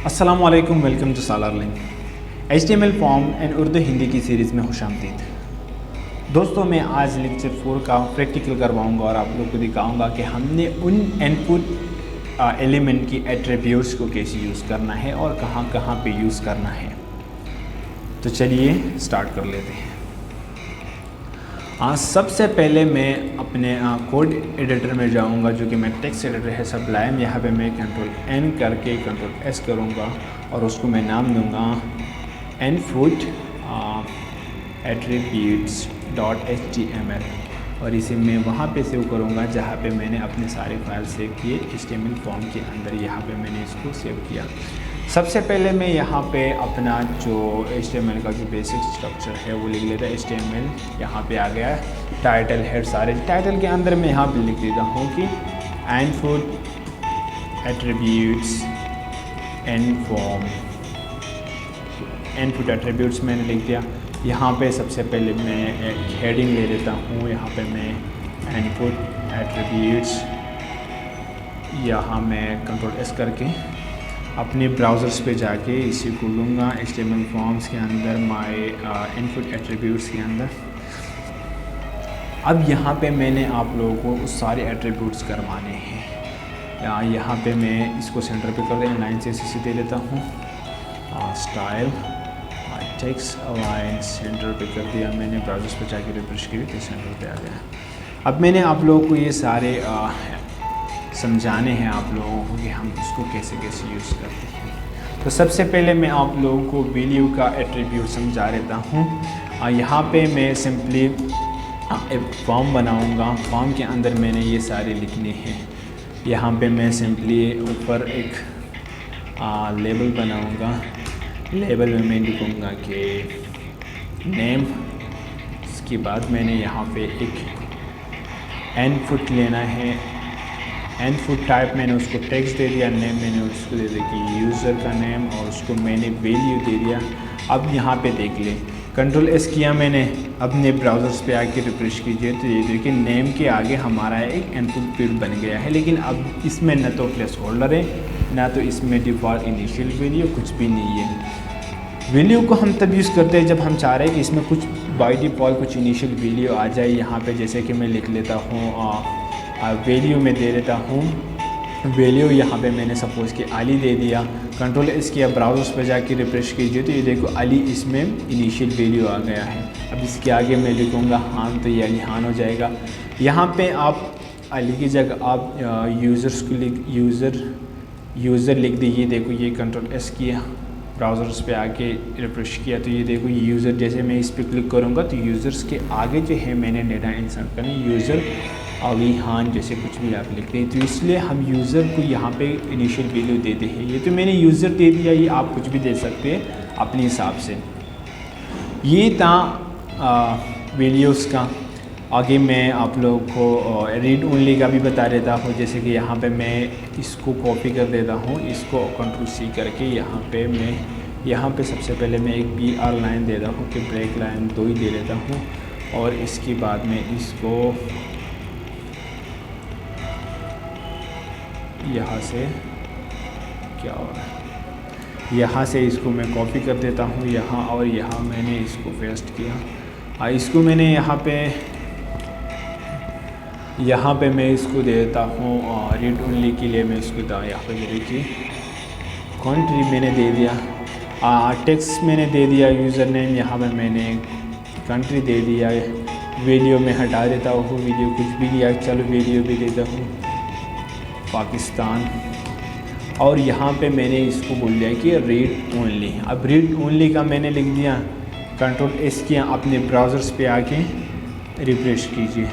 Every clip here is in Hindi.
अस्सलाम वालेकुम, welcome to Salar link. HTML form and Urdu Hindi की सीरीज़ में खुशामदीद। दोस्तों, मैं आज लेक्चर 4 का प्रैक्टिकल करवाऊंगा और आप लोग को दिखाऊंगा कि हमने उन इनपुट एलिमेंट की एट्रीब्यूट्स को कैसे यूज़ करना है और कहाँ कहाँ पे यूज़ करना है। तो चलिए स्टार्ट कर लेते हैं। सबसे पहले मैं अपने कोड एडिटर में जाऊंगा, जो कि मैं टेक्स्ट एडिटर है सबलाइम। यहाँ पे मैं Ctrl+N करके Ctrl+S करूँगा और उसको मैं नाम दूँगा इनपुट attributes.html और इसे मैं वहाँ पे सेव करूँगा जहाँ पे मैंने अपने सारे फाइल सेव किए HTML फॉर्म के अंदर। यहाँ पे मैंने इसको सेव किया। सबसे पहले मैं यहाँ पे अपना जो HTML का जो बेसिक स्ट्रक्चर है वो लिख लेता है। HTML यहाँ पे आ गया, टाइटल हेड सारे। टाइटल के अंदर मैं यहाँ पे लिख देता हूँ कि input attributes and form. Input attributes मैंने लिख दिया। यहाँ पे सबसे पहले मैं एक हेडिंग ले लेता हूँ। यहाँ पे मैं इनपुट एट्रीब्यूट्स, यहाँ मैं Ctrl+S करके अपने ब्राउज़र्स पे जाके इसी को लूँगा HTML फॉर्म्स के अंदर, माय इनपुट एट्रीब्यूट्स के अंदर। अब यहाँ पे मैंने आप लोगों को उस सारे एट्रीब्यूट्स करवाने हैं। यहाँ पे मैं इसको सेंटर पे कर दें, लाइन से इसे दे लेता हूँ। स्टाइल टेक्स्ट अलाइन सेंटर पे कर दिया मैंने। ब्राउज़र्स पे जाके रिफ्रेश किया तो सेंटर पे आ गया। अब मैंने आप लोगों को ये सारे समझाने हैं आप लोगों को कि हम इसको कैसे कैसे यूज़ करते हैं। तो सबसे पहले मैं आप लोगों को वैल्यू का एट्रीब्यूट समझा देता हूँ। यहाँ पे मैं सिंपली एक फॉर्म बनाऊँगा। फॉर्म के अंदर मैंने ये सारे लिखने हैं। यहाँ पे मैं सिंपली ऊपर एक लेबल बनाऊँगा। लेबल में मैं लिखूँगा कि नेम। इसके बाद मैंने यहाँ पे एक इनपुट लेना है। इनपुट टाइप मैंने उसको टेक्स्ट दे दिया। नेम मैंने उसको दे दिया कि यूज़र का नेम और उसको मैंने वैल्यू दे दिया। अब यहाँ पे देख लें, Ctrl+S किया मैंने। अपने ब्राउज़र्स पे आके रिफ्रेश कीजिए तो ये देखिए नेम के आगे हमारा एक इनपुट फील्ड बन गया है। लेकिन अब इसमें न तो प्लेस होल्डर है, ना तो इसमें डिफ़ॉल्ट इनिशियल वैल्यू, कुछ भी नहीं है। वैल्यू को हम तब यूज़ करते हैं जब हम चाह रहे हैं कि इसमें कुछ बाय डिफ़ॉल्ट कुछ इनिशियल वैल्यू आ जाए। यहाँ पे जैसे कि मैं लिख लेता हूँ वैल्यू में दे देता हूँ वैल्यू। यहाँ पे मैंने सपोज़ कि अली दे दिया। Ctrl+S किया, ब्राउज़र्स पे जाके रिफ्रेश कीजिए तो ये देखो अली इसमें इनिशियल वैल्यू आ गया है। अब इसके आगे मैं लिखूँगा हान, तो ये अली हान हो जाएगा। यहाँ पे आप अली की जगह आप यूज़र्स को यूज़र लिख दीजिए। देखो ये Ctrl+S किया, ब्राउज़र्स पे आके रिफ्रेश किया तो ये देखो यूज़र, जैसे मैं इस पर क्लिक करूँगा तो यूज़र्स के आगे जो है मैंने डेटा इंसर्ट करना, यूज़र अली हान जैसे कुछ भी आप लिख रहे हैं। तो इसलिए हम यूज़र को यहाँ पे इनिशियल वैल्यू देते हैं। ये तो मैंने यूज़र दे दिया, ये आप कुछ भी दे सकते हैं अपने हिसाब से। ये था वैल्यूज़ का। आगे मैं आप लोगों को रीड ओनली का भी बता देता हूँ। जैसे कि यहाँ पे मैं इसको कॉपी कर देता हूँ, इसको Ctrl+C करके यहाँ पे सबसे पहले मैं एक BR लाइन देता हूँ कि ब्रेक लाइन 2 ही दे देता हूँ। और इसके बाद में इसको यहाँ से क्या हो रहा है, यहाँ से इसको मैं कॉपी कर देता हूँ यहाँ, और यहाँ मैंने इसको पेस्ट किया। इसको मैंने यहाँ पे मैं इसको दे देता हूँ रीड ओनली के लिए। मैं इसको यहाँ पे देखिए कंट्री मैंने दे दिया, टेक्स्ट मैंने दे दिया, यूज़र नेम यहाँ पे मैंने कंट्री दे दिया। वैल्यू में हटा देता हूँ, वैल्यू कुछ भी दिया, चलो वैल्यू भी देता हूँ पाकिस्तान। और यहाँ पे मैंने इसको बोल दिया कि रीड ओनली। अब रीड ओनली का मैंने लिख दिया। Ctrl+S किया, अपने ब्राउज़र्स पे आके रिफ्रेश कीजिए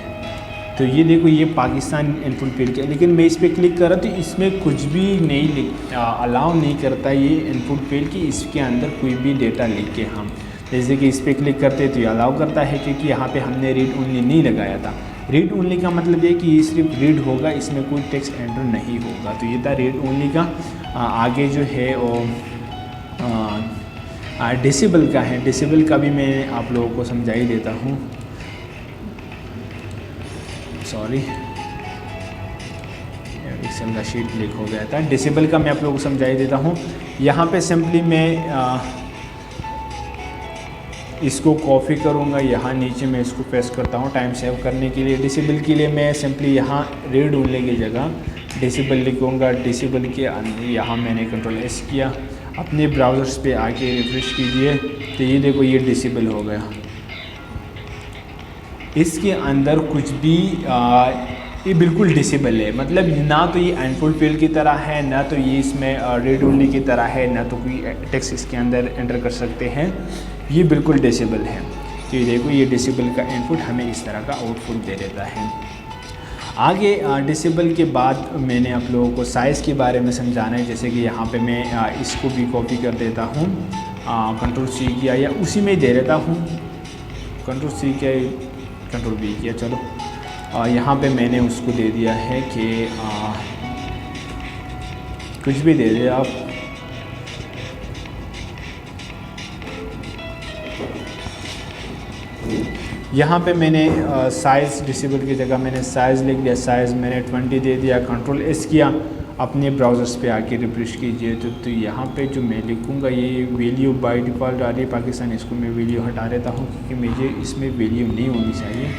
तो ये देखो ये पाकिस्तान इनपुट फील्ड किया। लेकिन मैं इस पर क्लिक कर रहा तो इसमें कुछ भी नहीं अलाउ नहीं करता ये इनपुट फील्ड की इसके अंदर कोई भी डेटा लिख के। हम जैसे कि इस पर क्लिक करते तो ये अलाउ करता है, क्योंकि यहाँ पे हमने रीड ओनली नहीं लगाया था। रीड ओनली का मतलब ये कि ये सिर्फ रीड होगा, इसमें कोई टेक्स्ट एंटर नहीं होगा। तो ये था रीड ओनली का। आगे जो है वो डिसेबल का है। डिसेबल का भी मैं आप लोगों को समझा ही देता हूँ। सॉरी, एक्सेल का शीट क्लिक हो गया था। डिसेबल का मैं आप लोगों को समझा ही देता हूँ। यहाँ पे सिंपली मैं इसको कॉपी करूँगा, यहाँ नीचे मैं इसको प्रेस करता हूँ टाइम सेव करने के लिए। डिसेबल के लिए मैं सिंपली यहाँ रीड ओनली की जगह डिसेबल लिखूँगा। डिसेबल के अंदर यहाँ मैंने कंट्रोल एस किया, अपने ब्राउज़र्स पे आके रिफ्रेश कीजिए तो ये देखो ये डिसेबल हो गया। इसके अंदर कुछ भी ये बिल्कुल डिसेबल है, मतलब ना तो ये अनफुल फील्ड की तरह है, ना तो ये इसमें रीड ओनली की तरह है, ना तो कोई टेक्स्ट इसके अंदर एंटर कर सकते हैं। ये बिल्कुल डिसेबल है। तो ये देखो ये डिसेबल का इनपुट हमें इस तरह का आउटपुट दे देता है। आगे डिसेबल के बाद मैंने आप लोगों को साइज़ के बारे में समझाना है। जैसे कि यहाँ पे मैं इसको भी कॉपी कर देता हूँ, कंट्रोल सी किया या उसी में दे देता हूँ, कंट्रोल सी किया कंट्रोल बी किया, चलो यहाँ पे मैंने उसको दे दिया है कि कुछ भी दे दे आप। यहाँ पे मैंने साइज़ डिसेबल की जगह मैंने साइज़ लिख दिया, साइज़ मैंने 20 दे दिया, कंट्रोल एस किया, अपने ब्राउज़र्स पे आके रिफ्रेश कीजिए तो यहाँ पे जो मैं लिखूँगा ये वैल्यू बाय डिफ़ॉल्ट आ रही है पाकिस्तान, इसको मैं वैल्यू हटा देता हूँ क्योंकि मुझे इसमें वैल्यू नहीं होनी चाहिए।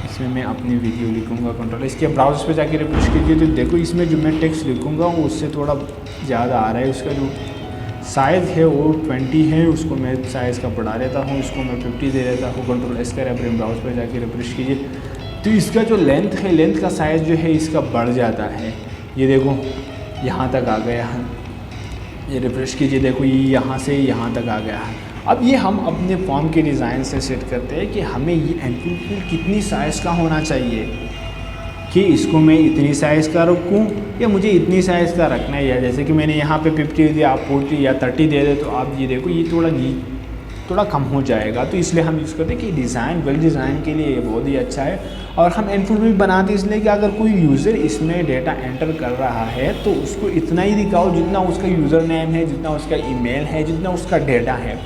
इसमें मैं अपनी वैल्यू लिखूँगा, कंट्रोल इसके ब्राउज़र पे जाके रिफ्रेश कीजिए तो देखो इसमें जो मैं टेक्स्ट लिखूँगा वो उससे थोड़ा ज़्यादा आ रहा है। उसका जो साइज़ है वो 20 है, उसको मैं साइज़ का बढ़ा देता हूँ, इसको मैं 50 दे देता हूँ। कंट्रोल एस कर अपने ब्राउज़र पे जाके रिफ्रेश कीजिए तो इसका जो लेंथ है, लेंथ का साइज़ जो है इसका बढ़ जाता है। ये देखो यहाँ तक आ गया है, ये रिफ्रेश कीजिए, देखो ये यहाँ से यहाँ तक आ गया है। अब ये हम अपने फॉर्म के डिज़ाइन से सेट करते हैं कि हमें ये एनक्लूड कितनी साइज़ का होना चाहिए, कि इसको मैं इतनी साइज़ का रखूँ या मुझे इतनी साइज़ का रखना है। या जैसे कि मैंने यहाँ पे 50 दिया, आप 40 या 30 दे दे तो आप ये देखो ये थोड़ा कम हो जाएगा। तो इसलिए हम यूज़ करते हैं कि डिज़ाइन वेल डिज़ाइन के लिए ये बहुत ही अच्छा है। और हम इनपुट भी बनाते इसलिए कि अगर कोई यूज़र इसमें डेटा एंटर कर रहा है तो उसको इतना ही दिखाओ जितना उसका यूज़र नेम है, जितना उसका ईमेल है, जितना उसका डेटा है।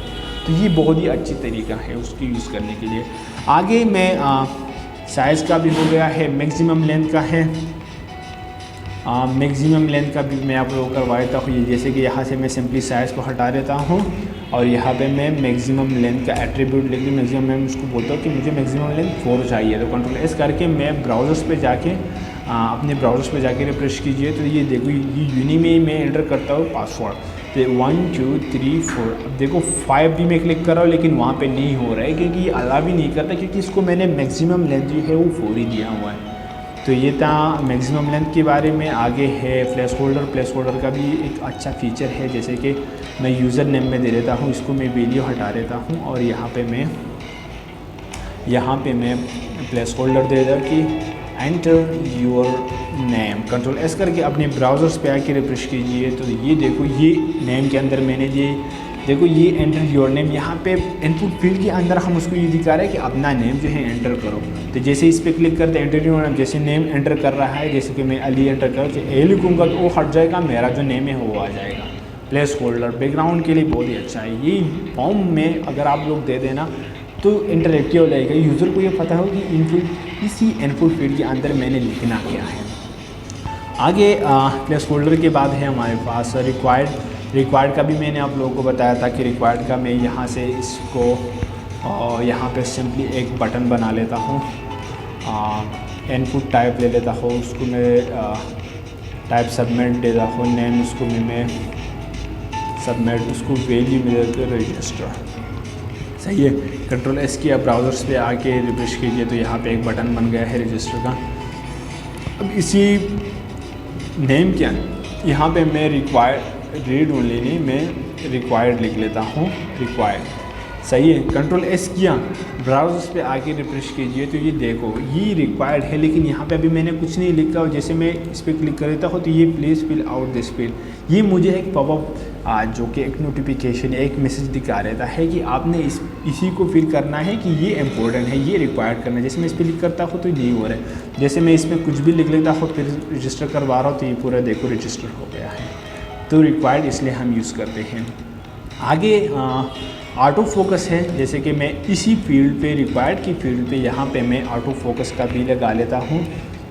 तो ये बहुत ही अच्छी तरीका है उसकी यूज़ करने के लिए। आगे मैं साइज़ का भी हो गया है, मैक्सिमम लेंथ का है, मैक्सिमम लेंथ का भी मैं आप लोगों को करवा देता हूँ। जैसे कि यहाँ से मैं सिंपली साइज़ को हटा देता हूँ और यहाँ पे मैं मैक्सिमम लेंथ का एट्रीब्यूट लिख दूँ। मैक्सिमम मैं उसको बोलता हूँ कि मुझे मैक्सिमम लेंथ 4 चाहिए, तो कंट्रोल एस करके मैं ब्राउज़र्स पे जाके अपने ब्राउज़र्स पे जाके रिफ्रेश कीजिए तो ये देखो ये यूनी में मैं एंटर करता हूँ पासवर्ड, तो 1 2 3 4। अब देखो 5 भी मैं क्लिक कर रहा हूँ लेकिन वहाँ पे नहीं हो रहा है क्योंकि ये अलाउ भी नहीं करता, क्योंकि इसको मैंने मैक्सिमम लेंथ जो है वो 4 ही दिया हुआ है। तो ये था मैक्सिमम लेंथ के बारे में। आगे है प्लेस होल्डर। प्लेस होल्डर का भी एक अच्छा फीचर है, जैसे कि मैं यूज़र नेम में दे देता हूँ, इसको मैं वैल्यू हटा देता हूँ और यहाँ पे मैं प्लेस होल्डर दे देता कि enter your name. Control S करके अपने ब्राउज़र्स पे आके रिफ्रेश कीजिए तो ये देखो ये नेम के अंदर मैंने देखो ये एंटर योर नेम। यहाँ पे इनपुट फील्ड के अंदर हम उसको ये दिखा रहे हैं कि अपना नेम जो है एंटर करो। तो जैसे इस पर क्लिक करते एंटर योर नेम, जैसे नेम एंटर कर रहा है, जैसे कि मैं अली एंटर करूँ तो ए लिखूँगा तो वो हट जाएगा, मेरा जो नेम है वो आ जाएगा। प्लेस होल्डर बैकग्राउंड के लिए बहुत ही अच्छा है। ये फॉर्म में अगर आप लोग दे देना तो इंटरेक्टिव हो जाएगा, यूज़र को ये पता हो कि इनपुट इसी इनपुट फील्ड के अंदर मैंने लिखना क्या है। आगे प्लेस होल्डर के बाद है हमारे पास रिक्वायर्ड का भी मैंने आप लोगों को बताया था कि रिक्वायर्ड का मैं यहाँ से इसको यहाँ पे सिंपली एक बटन बना लेता हूँ, इनपुट टाइप ले लेता हूँ, उसको मैं टाइप सबमिट देता हूँ, नेम उसको मैं सबमिट, उसको वैल्यू में देते रजिस्टर। सही है। कंट्रोल एस किया, ब्राउज़र्स पे आके रिफ्रेश कीजिए तो यहाँ पे एक बटन बन गया है रजिस्टर का। अब इसी नेम क्या यहाँ पे मैं रिक्वायर्ड रीड ओनली नहीं, मैं रिक्वायर्ड लिख लेता हूँ, रिक्वायर्ड। सही है। कंट्रोल एस किया, ब्राउज़र्स पे आके रिफ्रेश कीजिए तो ये देखो ये रिक्वायर्ड है, लेकिन यहाँ पे अभी मैंने कुछ नहीं लिखा हो। जैसे मैं इस पर क्लिक कर देता हूँ तो ये please fill out this field, ये मुझे एक पॉपअप जो कि एक नोटिफिकेशन एक मैसेज दिखा रहता है कि आपने इसी को फिल करना है कि ये इंपॉर्टेंट है, ये रिक्वायर्ड करना है। जैसे मैं इस पर क्लिक करता हूँ तो नहीं हो रहा है। जैसे मैं इस पर कुछ भी लिख लेता हूँ फिर रजिस्टर करवा रहा हूँ तो ये पूरा देखो रजिस्टर हो गया है। तो रिक्वायर्ड इसलिए हम यूज़ करते हैं। आगे ऑटो फोकस है, जैसे कि मैं इसी फील्ड पे रिक्वायर्ड की फील्ड पे यहाँ पे मैं ऑटो फोकस का भी लगा लेता हूँ।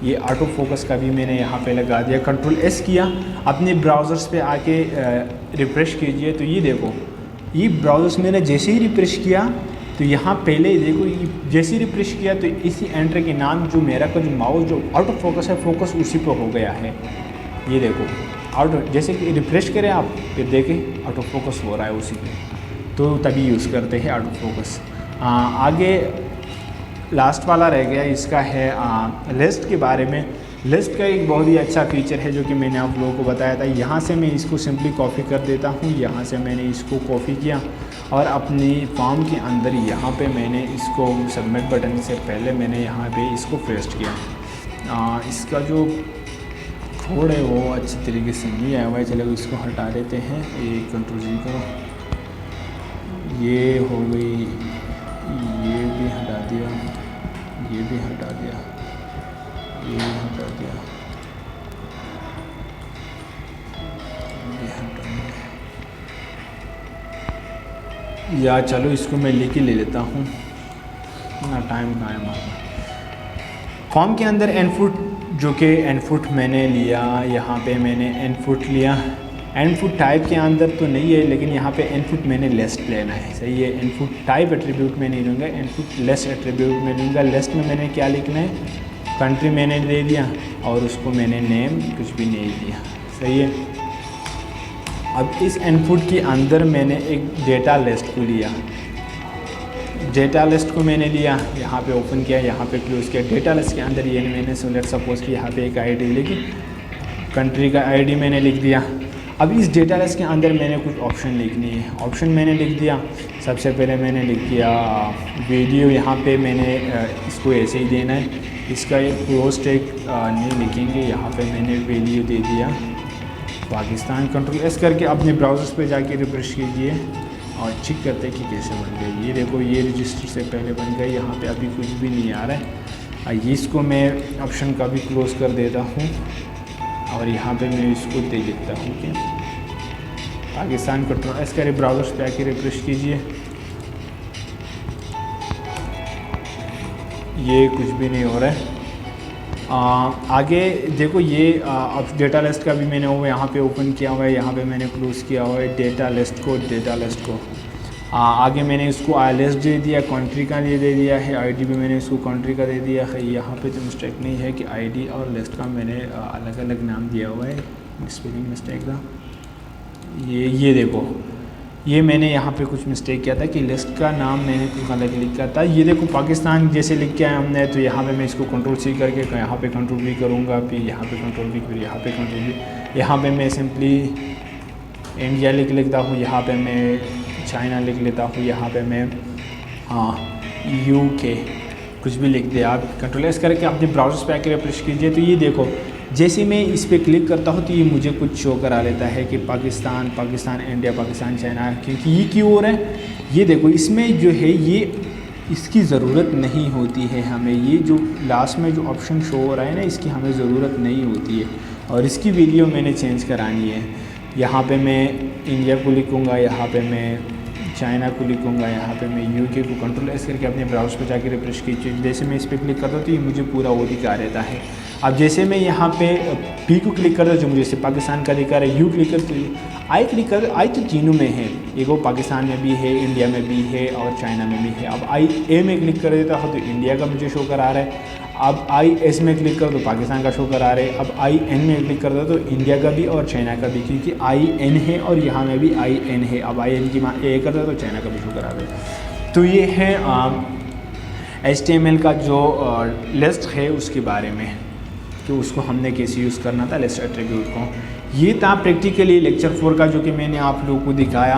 ये ऑटो फोकस का भी मैंने यहाँ पे लगा दिया। कंट्रोल एस किया, अपने ब्राउज़र्स पे आके रिफ्रेश कीजिए तो ये देखो, ये ब्राउज़र्स मैंने जैसे ही रिफ्रेश किया तो यहाँ पहले देखो, जैसे ही रिफ्रेश किया तो इसी एंटर के नाम जो मेरा का जो माउस जो ऑटो फोकस है, फोकस उसी पर हो गया है। ये देखो ऑटो, जैसे कि रिफ्रेश करें आप फिर देखें ऑटो फोकस हो रहा है उसी पे, तो तभी यूज़ करते हैं ऑटो फोकस। आगे लास्ट वाला रह गया, इसका है लिस्ट के बारे में। लिस्ट का एक बहुत ही अच्छा फीचर है जो कि मैंने आप लोगों को बताया था। यहाँ से मैं इसको सिंपली कॉपी कर देता हूँ, यहाँ से मैंने इसको कॉपी किया और अपनी फॉर्म के अंदर यहाँ पे मैंने इसको सबमिट बटन से पहले मैंने यहाँ पे इसको पेस्ट किया। इसका जो कोड है वो अच्छी तरीके से नहीं आया हुआ है, चलो इसको हटा देते हैं। ये कंट्रोल जी करो, ये हो गई, ये भी हटा दिया, ये भी हटा दिया, ये भी हटा दिया, ये हटा दिया। या चलो इसको मैं लिख के ले लेता हूँ ना, टाइम कहाँ है हमारा। फॉर्म के अंदर इनपुट जो कि इनपुट मैंने लिया, यहाँ पे मैंने इनपुट लिया। इनपुट टाइप के अंदर तो नहीं है, लेकिन यहाँ पे इनपुट मैंने लिस्ट लेना है, सही है। इनपुट टाइप एट्रीब्यूट में नहीं लूँगा, इनपुट लिस्ट एट्रीब्यूट में लूँगा। लिस्ट में मैंने क्या लिखना है, कंट्री मैंने दे दिया और उसको मैंने नेम कुछ भी नहीं दिया, सही है। अब इस इनपुट के अंदर मैंने एक डेटा लिस्ट को लिया, डेटा लिस्ट को मैंने लिया, यहाँ पे ओपन किया, यहाँ पे क्लोज किया। डेटा लिस्ट के अंदर ये मैंने सेलेक्ट सपोज़ कि यहाँ पे एक आईडी लिखी, कंट्री का आईडी मैंने लिख दिया। अब इस डेटा लिस्ट के अंदर मैंने कुछ ऑप्शन लिखनी है, ऑप्शन मैंने लिख दिया। सबसे पहले मैंने लिख दिया वीडियो, यहाँ पे मैंने इसको ऐसे ही देना है, इसका एक क्लोज टैग नहीं लिखेंगे, यहाँ पे मैंने वीडियो दे दिया पाकिस्तान। कंट्रोल एस करके अपने ब्राउज़र्स पे जाके रिफ्रेश कीजिए और चेक करते हैं कि कैसे बन गए। ये देखो, ये रजिस्टर से पहले बन गए, यहाँ पे अभी कुछ भी नहीं आ रहा है। ये इसको मैं ऑप्शन का भी क्लोज़ कर देता हूँ और यहाँ पे मैं इसको दे देता हूँ कि पाकिस्तान। कंट्रोल एस करे, ब्राउज़र्स पे आके रिफ्रेश कीजिए, ये कुछ भी नहीं हो रहा है। आगे देखो, ये अब डेटा लिस्ट का भी मैंने वो यहाँ पे ओपन किया हुआ है, यहाँ पे मैंने क्लोज़ किया हुआ है डेटा लिस्ट को। आगे मैंने इसको लिस्ट दे दिया, कंट्री का दे दिया है, आईडी भी मैंने इसको कंट्री का दे दिया है। यहाँ पे तो मिस्टेक नहीं है कि आईडी और लिस्ट का मैंने अलग अलग नाम दिया हुआ है, स्पेलिंग मिस्टेक था। ये देखो, ये मैंने यहाँ पे कुछ मिस्टेक किया था कि लिस्ट का नाम मैंने कुछ अलग लिखा था। ये देखो, पाकिस्तान जैसे लिख के आया हमने, तो यहाँ पे मैं इसको कंट्रोल सी करके यहाँ पे कंट्रोल भी करूँगा, फिर यहाँ पे कंट्रोल भी, फिर यहाँ पे कंट्रोल भी। यहाँ पे मैं सिंपली इंडिया लिख लेता हूँ, यहाँ पे मैं चाइना लिख लेता हूँ, यहाँ पे मैं UK कुछ भी लिख दिया। आप कंट्रोल एस करके अपने ब्राउज़र्स पे आके रिफ्रेश कीजिए तो ये देखो, जैसे मैं इस पर क्लिक करता हूँ तो ये मुझे कुछ शो करा लेता है कि पाकिस्तान, इंडिया, पाकिस्तान, चाइना। क्योंकि ये क्यों हो रहा है, ये देखो, इसमें जो है ये इसकी ज़रूरत नहीं होती है हमें। ये जो लास्ट में जो ऑप्शन शो हो रहा है ना, इसकी हमें ज़रूरत नहीं होती है और इसकी वैल्यू मैंने चेंज करानी है। यहाँ पे मैं इंडिया को लिखूँगा, यहाँ पे मैं चाइना को लिखूँगा, यहाँ पे मैं UK को। कंट्रोल एस करके अपने ब्राउज़र पे जाके रिफ्रेश कीजिए। जैसे मैं इस पर क्लिक करता हूँ तो ये मुझे पूरा वो दिखा रहता है। अब जैसे मैं यहाँ पे P को क्लिक करता हूँ जो मुझे पाकिस्तान का दिखा रहा है, U क्लिक करते आई क्लिक कर, आई तो तीनों में है, एक वो पाकिस्तान में भी है, इंडिया में भी है और चाइना में भी है। अब IA में क्लिक कर देता हूँ तो इंडिया का मुझे शो करा रहा है। अब IS में क्लिक कर तो पाकिस्तान का शो करा रहे। अब IN में क्लिक कर दो तो इंडिया का भी और चाइना का भी, क्योंकि IN है और यहाँ में भी IN है। अब IN की मान A कर दो तो चाइना का भी शो करा रहे। तो ये है HTML का जो लिस्ट है उसके बारे में कि उसको हमने कैसे यूज़ करना था, लिस्ट एट्रीब्यूट को। ये था प्रैक्टिकली लेक्चर 4 का जो कि मैंने आप लोगों को दिखाया।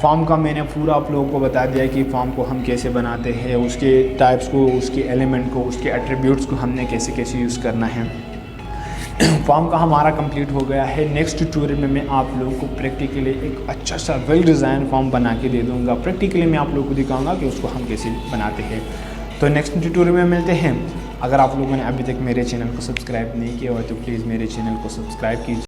फॉर्म का मैंने पूरा आप लोगों को बता दिया कि फॉर्म को हम कैसे बनाते हैं, उसके टाइप्स को, उसके एलिमेंट को, उसके एट्रीब्यूट्स को हमने कैसे कैसे यूज़ करना है। फॉर्म का हमारा कंप्लीट हो गया है। नेक्स्ट ट्यूटोरियल में मैं आप लोगों को प्रैक्टिकली एक अच्छा सा वेल डिज़ाइन फॉर्म बना के दे दूँगा। प्रैक्टिकली मैं आप लोगों को दिखाऊँगा कि उसको हम कैसे बनाते हैं। तो नेक्स्ट ट्यूटोरियल में मिलते हैं। अगर आप लोगों ने अभी तक मेरे चैनल को सब्सक्राइब नहीं किया हो तो प्लीज़ मेरे चैनल को सब्सक्राइब कीजिए।